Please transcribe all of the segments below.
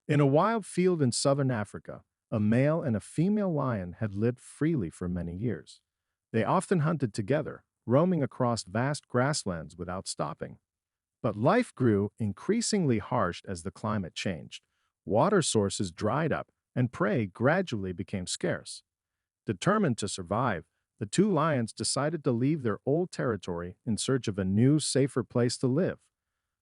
In a wild field in southern Africa, a male and a female lion had lived freely for many years. They often hunted together, roaming across vast grasslands without stopping. But life grew increasingly harsh as the climate changed. Water sources dried up, and prey gradually became scarce. Determined to survive, the two lions decided to leave their old territory in search of a new, safer place to live.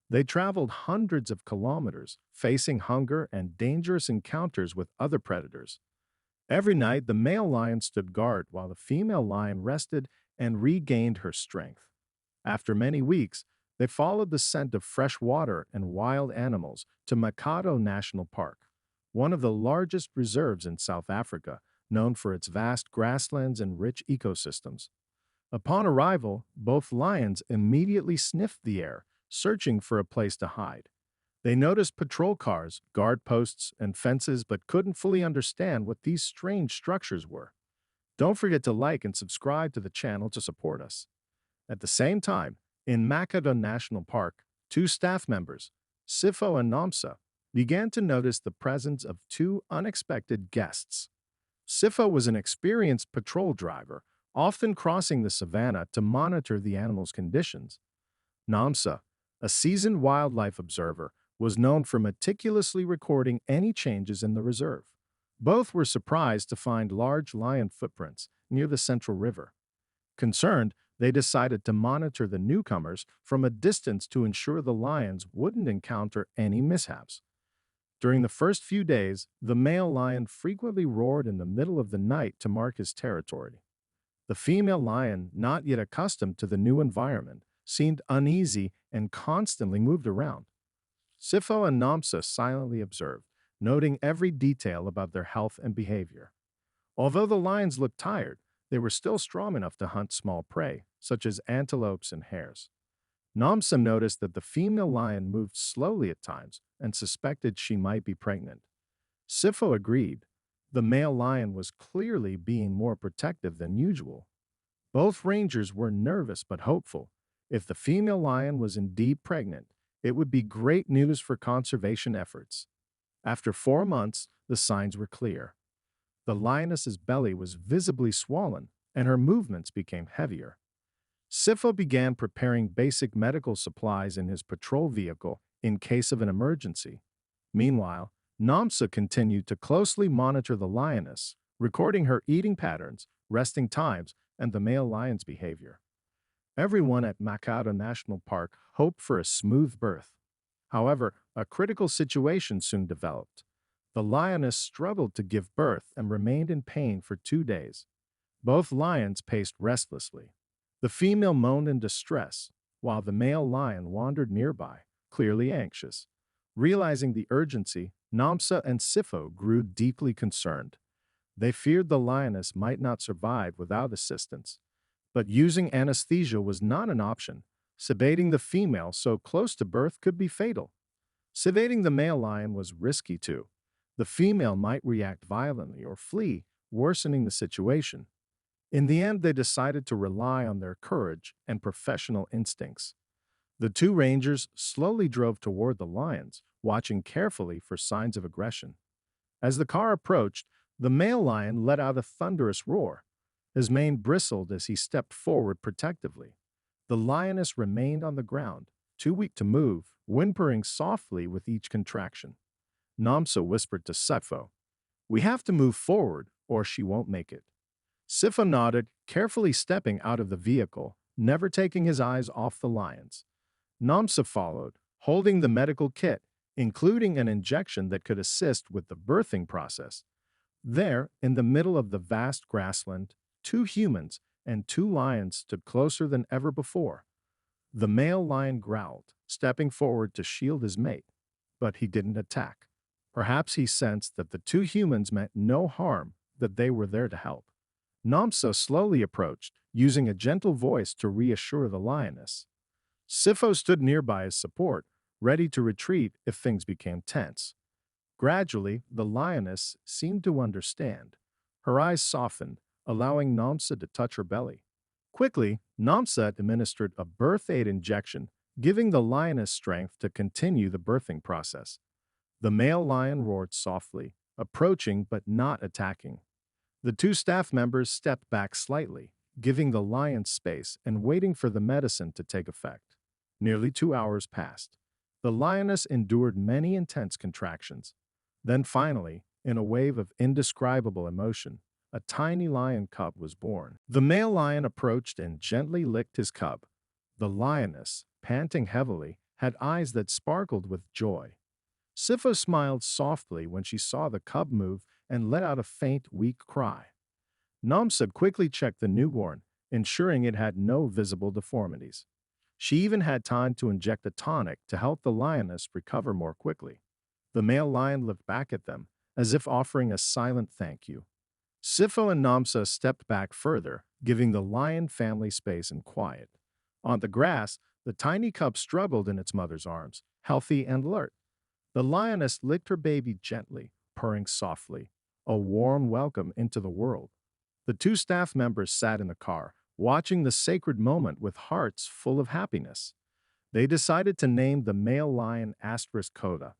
They traveled hundreds of kilometers, facing hunger and dangerous encounters with other predators. Every night, the male lion stood guard while the female lion rested and regained her strength. After many weeks, they followed the scent of fresh water and wild animals to Makado National Park, one of the largest reserves in South Africa, known for its vast grasslands and rich ecosystems. Upon arrival, both lions immediately sniffed the air, searching for a place to hide. They noticed patrol cars, guard posts, and fences but couldn't fully understand what these strange structures were. Don't forget to like and subscribe to the channel to support us. At the same time, in Makado National Park, two staff members, Sifo and Namsa, began to notice the presence of two unexpected guests. Sifo was an experienced patrol driver, often crossing the savannah to monitor the animals' conditions. Namsa, a seasoned wildlife observer, was known for meticulously recording any changes in the reserve. Both were surprised to find large lion footprints near the central river. Concerned, they decided to monitor the newcomers from a distance to ensure the lions wouldn't encounter any mishaps. During the first few days, the male lion frequently roared in the middle of the night to mark his territory. The female lion, not yet accustomed to the new environment, seemed uneasy and constantly moved around. Sifo and Namsa silently observed, noting every detail about their health and behavior. Although the lions looked tired, they were still strong enough to hunt small prey, such as antelopes and hares. Namsa noticed that the female lion moved slowly at times and suspected she might be pregnant. Sifo agreed. The male lion was clearly being more protective than usual. Both rangers were nervous but hopeful. If the female lion was indeed pregnant, it would be great news for conservation efforts. After 4 months, the signs were clear. The lioness's belly was visibly swollen, and her movements became heavier. Sifo began preparing basic medical supplies in his patrol vehicle in case of an emergency. Meanwhile, Namsa continued to closely monitor the lioness, recording her eating patterns, resting times, and the male lion's behavior. Everyone at Makado National Park hoped for a smooth birth. However, a critical situation soon developed. The lioness struggled to give birth and remained in pain for 2 days. Both lions paced restlessly. The female moaned in distress, while the male lion wandered nearby, clearly anxious. Realizing the urgency, Namsa and Sifo grew deeply concerned. They feared the lioness might not survive without assistance. But using anesthesia was not an option. Sedating the female so close to birth could be fatal. Sedating the male lion was risky too. The female might react violently or flee, worsening the situation. In the end, they decided to rely on their courage and professional instincts. The two rangers slowly drove toward the lions, watching carefully for signs of aggression. As the car approached, the male lion let out a thunderous roar. His mane bristled as he stepped forward protectively. The lioness remained on the ground, too weak to move, whimpering softly with each contraction. Namsa whispered to Sifo, "We have to move forward, or she won't make it." Sifo nodded, carefully stepping out of the vehicle, never taking his eyes off the lions. Namsa followed, holding the medical kit, including an injection that could assist with the birthing process. There, in the middle of the vast grassland, two humans and two lions stood closer than ever before. The male lion growled, stepping forward to shield his mate, but he didn't attack. Perhaps he sensed that the two humans meant no harm, that they were there to help. Namsa slowly approached, using a gentle voice to reassure the lioness. Sifo stood nearby as support, ready to retreat if things became tense. Gradually, the lioness seemed to understand. Her eyes softened, allowing Namsa to touch her belly. Quickly, Namsa administered a birth aid injection, giving the lioness strength to continue the birthing process. The male lion roared softly, approaching but not attacking. The two staff members stepped back slightly, giving the lion space and waiting for the medicine to take effect. Nearly 2 hours passed. The lioness endured many intense contractions. Then finally, in a wave of indescribable emotion, a tiny lion cub was born. The male lion approached and gently licked his cub. The lioness, panting heavily, had eyes that sparkled with joy. Sifo smiled softly when she saw the cub move and let out a faint, weak cry. Namsa quickly checked the newborn, ensuring it had no visible deformities. She even had time to inject a tonic to help the lioness recover more quickly. The male lion looked back at them, as if offering a silent thank you. Sifo and Namsa stepped back further, giving the lion family space and quiet. On the grass, the tiny cub struggled in its mother's arms, healthy and alert. The lioness licked her baby gently, purring softly, a warm welcome into the world. The two staff members sat in the car, watching the sacred moment with hearts full of happiness. They decided to name the male lion Coda,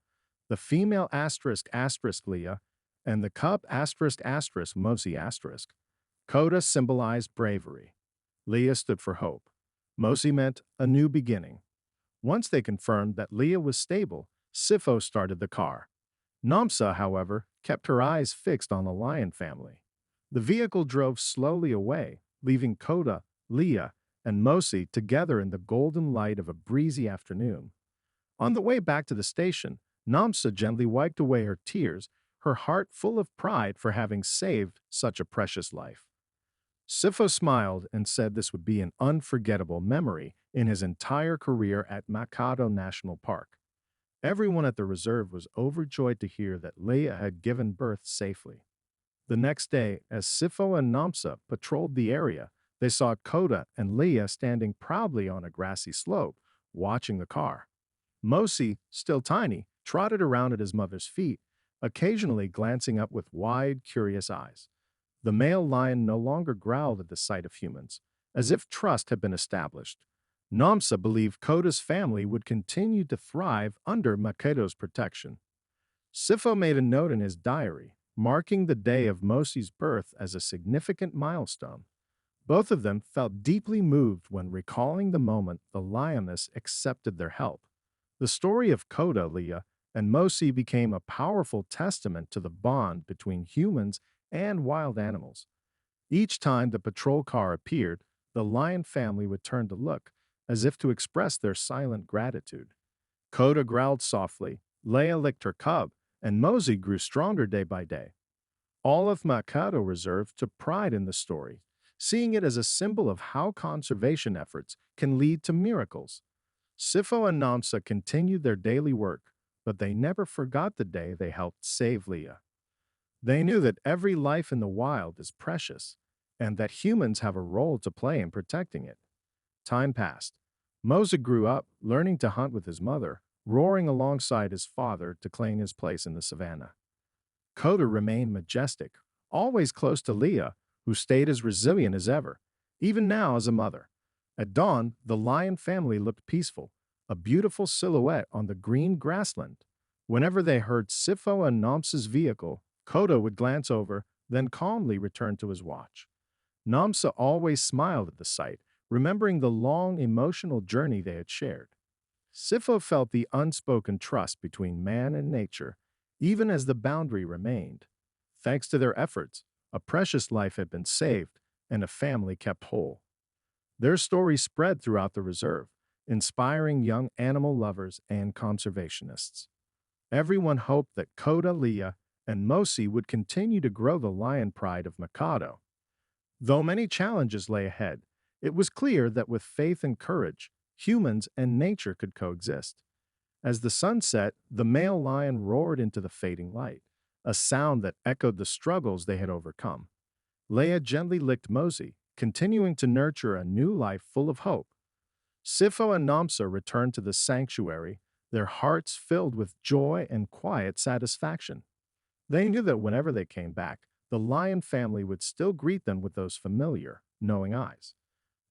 the female Leah, and the cub Mosi. Coda symbolized bravery. Leah stood for hope. Mosi meant a new beginning. Once they confirmed that Leah was stable, Sifo started the car. Namsa, however, kept her eyes fixed on the lion family. The vehicle drove slowly away, leaving Coda, Leah, and Mosi together in the golden light of a breezy afternoon. On the way back to the station, Namsa gently wiped away her tears, her heart full of pride for having saved such a precious life. Sifo smiled and said this would be an unforgettable memory in his entire career at Makado National Park. Everyone at the reserve was overjoyed to hear that Leia had given birth safely. The next day, as Sifo and Namsa patrolled the area, they saw Coda and Leia standing proudly on a grassy slope, watching the car. Mosi, still tiny, trotted around at his mother's feet, occasionally glancing up with wide, curious eyes. The male lion no longer growled at the sight of humans, as if trust had been established. Namsa believed Coda's family would continue to thrive under Makedo's protection. Sifo made a note in his diary, marking the day of Mosi's birth as a significant milestone. Both of them felt deeply moved when recalling the moment the lioness accepted their help. The story of Coda, Leah, and Mosi became a powerful testament to the bond between humans and wild animals. Each time the patrol car appeared, the lion family would turn to look, as if to express their silent gratitude. Coda growled softly, Leia licked her cub, and Mosi grew stronger day by day. All of Makado Reserve took pride in the story, seeing it as a symbol of how conservation efforts can lead to miracles. Sifo and Namsa continued their daily work, but they never forgot the day they helped save Leah. They knew that every life in the wild is precious, and that humans have a role to play in protecting it. Time passed. Mosa grew up, learning to hunt with his mother, roaring alongside his father to claim his place in the savannah. Coda remained majestic, always close to Leah, who stayed as resilient as ever, even now as a mother. At dawn, the lion family looked peaceful, a beautiful silhouette on the green grassland. Whenever they heard Sifo and Namsa's vehicle, Coda would glance over, then calmly return to his watch. Namsa always smiled at the sight, remembering the long, emotional journey they had shared. Sifo felt the unspoken trust between man and nature, even as the boundary remained. Thanks to their efforts, a precious life had been saved and a family kept whole. Their story spread throughout the reserve, inspiring young animal lovers and conservationists. Everyone hoped that Coda, Leah, and Mosi would continue to grow the lion pride of Mikado. Though many challenges lay ahead, it was clear that with faith and courage, humans and nature could coexist. As the sun set, the male lion roared into the fading light, a sound that echoed the struggles they had overcome. Leia gently licked Mosi, continuing to nurture a new life full of hope. Sifo and Namsa returned to the sanctuary, their hearts filled with joy and quiet satisfaction. They knew that whenever they came back, the lion family would still greet them with those familiar, knowing eyes.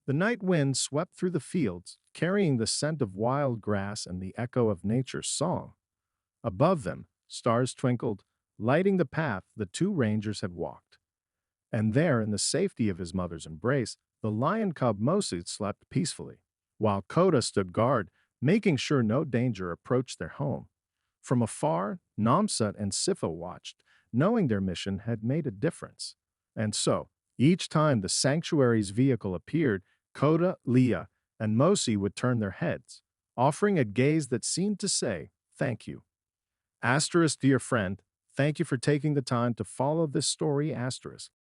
The night wind swept through the fields, carrying the scent of wild grass and the echo of nature's song. Above them, Stars twinkled, lighting the path the two rangers had walked. And there, in the safety of his mother's embrace, the lion cub Mosi slept peacefully, while Koda stood guard, making sure no danger approached their home. From afar, Namsat and Sifa watched, knowing their mission had made a difference. And so, each time the sanctuary's vehicle appeared, Koda, Leah, and Mosi would turn their heads, offering a gaze that seemed to say, "Thank you." Asterisk, dear friend, thank you for taking the time to follow this story. Asterisk.